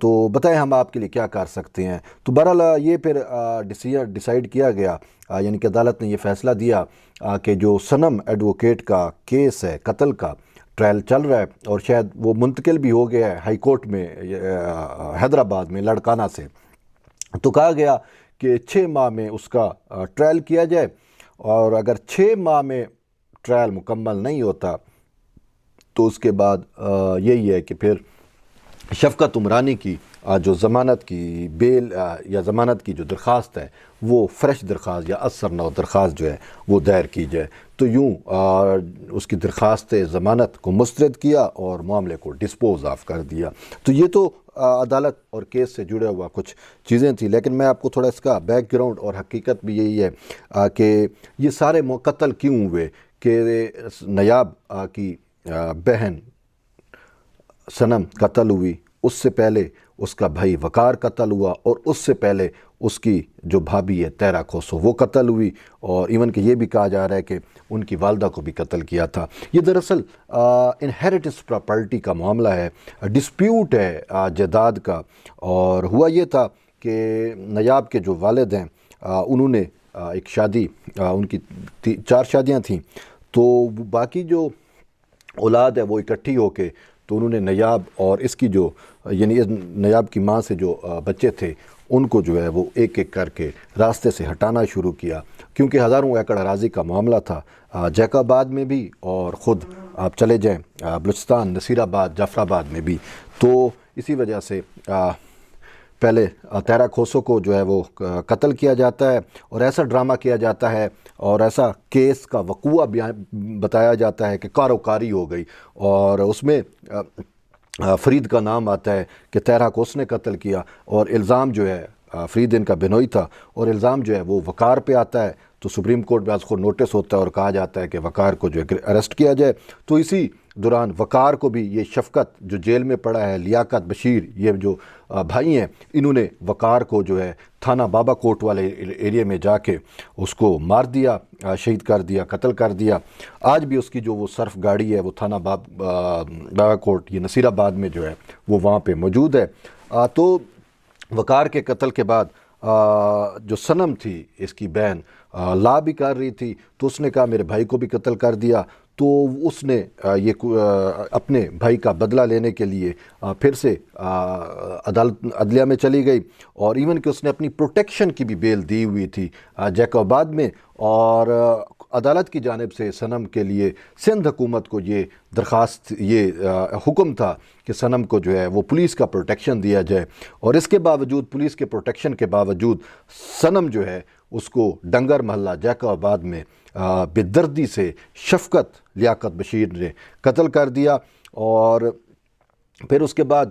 تو بتائیں ہم آپ کے لیے کیا کر سکتے ہیں۔ تو بہرحال یہ پھر ڈیسائیڈ کیا گیا، یعنی کہ عدالت نے یہ فیصلہ دیا کہ جو صنم ایڈوکیٹ کا کیس ہے قتل کا، ٹرائل چل رہا ہے اور شاید وہ منتقل بھی ہو گیا ہے ہائی کورٹ میں حیدرآباد میں لڑکانہ سے، تو کہا گیا کہ 6 ماہ میں اس کا ٹرائل کیا جائے، اور اگر 6 ماہ میں ٹرائل مکمل نہیں ہوتا تو اس کے بعد یہی ہے کہ پھر شفقت عمرانی کی جو ضمانت کی بیل یا ضمانت کی جو درخواست ہے وہ فریش درخواست یا اثر نو درخواست جو ہے وہ دائر کی جائے۔ تو یوں اس کی درخواست ضمانت کو مسترد کیا اور معاملے کو ڈسپوز آف کر دیا۔ تو یہ تو عدالت اور کیس سے جڑے ہوا کچھ چیزیں تھیں، لیکن میں آپ کو تھوڑا اس کا بیک گراؤنڈ اور حقیقت بھی یہی ہے کہ یہ سارے قتل کیوں ہوئے کہ نیاب کی بہن صنم قتل ہوئی، اس سے پہلے اس کا بھائی وقار قتل ہوا، اور اس سے پہلے اس کی جو بھابھی ہے تیرا کھوسو وہ قتل ہوئی، اور ایون کہ یہ بھی کہا جا رہا ہے کہ ان کی والدہ کو بھی قتل کیا تھا۔ یہ دراصل انہیریٹنس پراپرٹی کا معاملہ ہے، ڈسپیوٹ ہے جائیداد کا، اور ہوا یہ تھا کہ نیاب کے جو والد ہیں انہوں نے ایک شادی، ان کی 4 شادیاں تھیں، تو باقی جو اولاد ہے وہ اکٹھی ہو کے تو انہوں نے نیاب اور اس کی جو یعنی نیاب کی ماں سے جو بچے تھے ان کو جو ہے وہ ایک ایک کر کے راستے سے ہٹانا شروع کیا، کیونکہ ہزاروں ایکڑ اراضی کا معاملہ تھا جیکب آباد میں بھی، اور خود آپ چلے جائیں بلوچستان نصیر آباد جعفر آباد میں بھی۔ تو اسی وجہ سے پہلے تیرا کھوسو کو جو ہے وہ قتل کیا جاتا ہے، اور ایسا ڈرامہ کیا جاتا ہے اور ایسا کیس کا وقوع بتایا جاتا ہے کہ کاروکاری ہو گئی، اور اس میں فرید کا نام آتا ہے کہ تیرا کو اس نے قتل کیا، اور الزام جو ہے فرید ان کا بنوئی تھا، اور الزام جو ہے وہ وقار پہ آتا ہے۔ تو سپریم کورٹ میں آج کو نوٹس ہوتا ہے اور کہا جاتا ہے کہ وقار کو جو ہے اریسٹ کیا جائے۔ تو اسی دوران وقار کو بھی یہ شفقت جو جیل میں پڑا ہے، لیاقت بشیر یہ جو بھائی ہیں، انہوں نے وقار کو جو ہے تھانہ بابا کوٹ والے ایریے میں جا کے اس کو مار دیا، شہید کر دیا، قتل کر دیا۔ آج بھی اس کی جو وہ صرف گاڑی ہے وہ تھانہ بابا کوٹ یہ نصیر آباد میں جو ہے وہ وہاں پہ موجود ہے۔ تو وقار کے قتل کے بعد جو صنم تھی اس کی بہن لا بھی کر رہی تھی، تو اس نے کہا میرے بھائی کو بھی قتل کر دیا، تو اس نے یہ اپنے بھائی کا بدلہ لینے کے لیے پھر سے عدلیہ میں چلی گئی، اور ایون کہ اس نے اپنی پروٹیکشن کی بھی بیل دی ہوئی تھی جیکب آباد میں، اور عدالت کی جانب سے صنم کے لیے سندھ حکومت کو یہ درخواست یہ حکم تھا کہ صنم کو جو ہے وہ پولیس کا پروٹیکشن دیا جائے، اور اس کے باوجود پولیس کے پروٹیکشن کے باوجود صنم جو ہے اس کو ڈنگر محلہ جیکب آباد میں بے دردی سے شفقت لیاقت بشیر نے قتل کر دیا۔ اور پھر اس کے بعد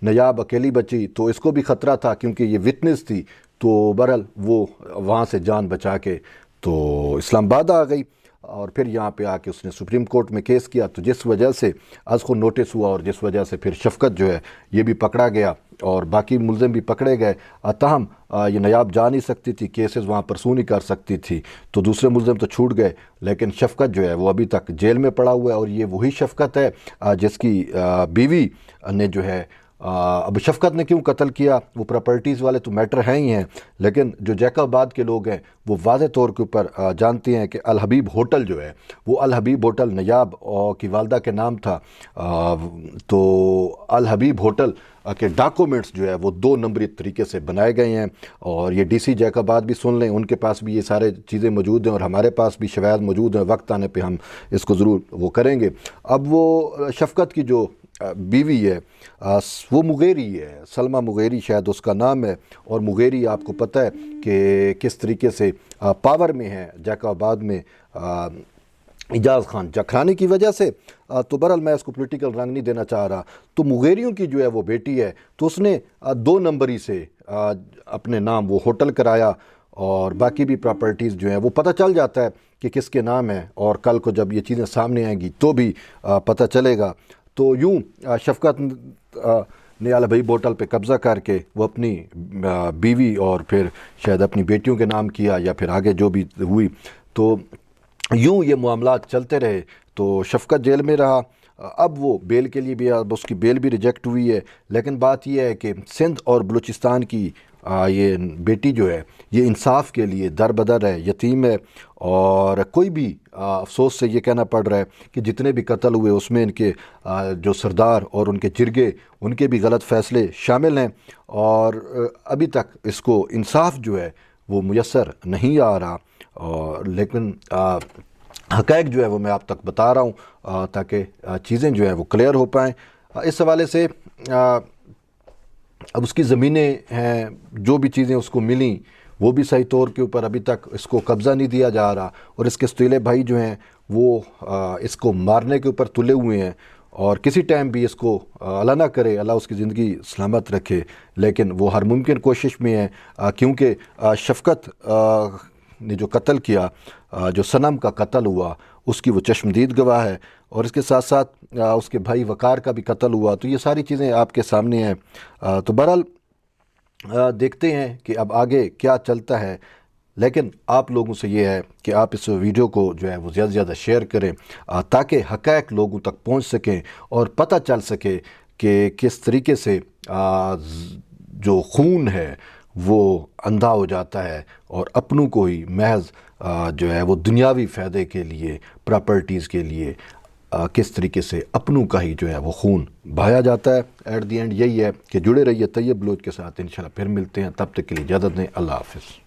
نیاب اکیلی بچی، تو اس کو بھی خطرہ تھا کیونکہ یہ وٹنس تھی، تو بہرحال وہ وہاں سے جان بچا کے تو اسلام آباد آ گئی، اور پھر یہاں پہ آ کے اس نے سپریم کورٹ میں کیس کیا، تو جس وجہ سے آج کو نوٹس ہوا، اور جس وجہ سے پھر شفقت جو ہے یہ بھی پکڑا گیا اور باقی ملزم بھی پکڑے گئے۔ تاہم یہ نیاب جا نہیں سکتی تھی، کیسز وہاں پرسو نہیں کر سکتی تھی، تو دوسرے ملزم تو چھوٹ گئے، لیکن شفقت جو ہے وہ ابھی تک جیل میں پڑا ہوا ہے، اور یہ وہی شفقت ہے جس کی بیوی نے جو ہے اب شفقت نے کیوں قتل کیا، وہ پراپرٹیز والے تو میٹر ہیں ہی ہیں، لیکن جو جیکب آباد کے لوگ ہیں وہ واضح طور کے اوپر جانتے ہیں کہ الحبیب ہوٹل جو ہے وہ الحبیب ہوٹل نیاب کی والدہ کے نام تھا، تو الحبیب ہوٹل کے ڈاکومنٹس جو ہے وہ 2 نمبری طریقے سے بنائے گئے ہیں، اور یہ ڈی سی جیکب آباد بھی سن لیں، ان کے پاس بھی یہ سارے چیزیں موجود ہیں، اور ہمارے پاس بھی شواہد موجود ہیں، وقت آنے پہ ہم اس کو ضرور وہ کریں گے۔ اب وہ شفقت کی جو بیوی ہے وہ مغیری ہے، سلمہ مغیری شاید اس کا نام ہے، اور مغیری آپ کو پتہ ہے کہ کس طریقے سے پاور میں ہے جیکب آباد میں اعجاز خان جکھرانی کی وجہ سے۔ تو بہرحال میں اس کو پولیٹیکل رنگ نہیں دینا چاہ رہا، تو مغیریوں کی جو ہے وہ بیٹی ہے، تو اس نے 2 نمبری سے اپنے نام وہ ہوٹل کرایا، اور باقی بھی پراپرٹیز جو ہیں وہ پتہ چل جاتا ہے کہ کس کے نام ہے، اور کل کو جب یہ چیزیں سامنے آئیں گی تو بھی پتہ چلے گا۔ تو یوں شفقت نے الحبیب ہوٹل پہ قبضہ کر کے وہ اپنی بیوی اور پھر شاید اپنی بیٹیوں کے نام کیا، یا پھر آگے جو بھی ہوئی، تو یوں یہ معاملات چلتے رہے۔ تو شفقت جیل میں رہا، اب وہ بیل کے لیے بھی، اب اس کی بیل بھی ریجیکٹ ہوئی ہے، لیکن بات یہ ہے کہ سندھ اور بلوچستان کی یہ بیٹی جو ہے یہ انصاف کے لیے در بدر ہے، یتیم ہے، اور کوئی بھی افسوس سے یہ کہنا پڑ رہا ہے کہ جتنے بھی قتل ہوئے اس میں ان کے جو سردار اور ان کے جرگے، ان کے بھی غلط فیصلے شامل ہیں، اور ابھی تک اس کو انصاف جو ہے وہ میسر نہیں آ رہا، اور لیکن حقائق جو ہے وہ میں آپ تک بتا رہا ہوں تاکہ چیزیں جو ہیں وہ کلیئر ہو پائیں۔ اس حوالے سے اب اس کی زمینیں ہیں، جو بھی چیزیں اس کو ملیں وہ بھی صحیح طور کے اوپر ابھی تک اس کو قبضہ نہیں دیا جا رہا، اور اس کے ستیلے بھائی جو ہیں وہ اس کو مارنے کے اوپر تلے ہوئے ہیں، اور کسی ٹائم بھی اس کو اللہ نہ کرے، اللہ اس کی زندگی سلامت رکھے، لیکن وہ ہر ممکن کوشش میں ہیں، کیونکہ شفقت نے جو قتل کیا، جو صنم کا قتل ہوا، اس کی وہ چشمدید گواہ ہے، اور اس کے ساتھ ساتھ اس کے بھائی وقار کا بھی قتل ہوا، تو یہ ساری چیزیں آپ کے سامنے ہیں۔ تو بہرحال دیکھتے ہیں کہ اب آگے کیا چلتا ہے، لیکن آپ لوگوں سے یہ ہے کہ آپ اس ویڈیو کو جو ہے وہ زیادہ سے زیادہ شیئر کریں تاکہ حقائق لوگوں تک پہنچ سکیں اور پتہ چل سکے کہ کس طریقے سے جو خون ہے وہ اندھا ہو جاتا ہے، اور اپنوں کو ہی محض جو ہے وہ دنیاوی فائدے کے لیے، پراپرٹیز کے لیے کس طریقے سے اپنوں کا ہی جو ہے وہ خون بہایا جاتا ہے۔ ایٹ دی اینڈ یہی ہے کہ جڑے رہیے طیب بلوچ کے ساتھ، انشاءاللہ پھر ملتے ہیں، تب تک کے لیے اجازت دیں، اللہ حافظ۔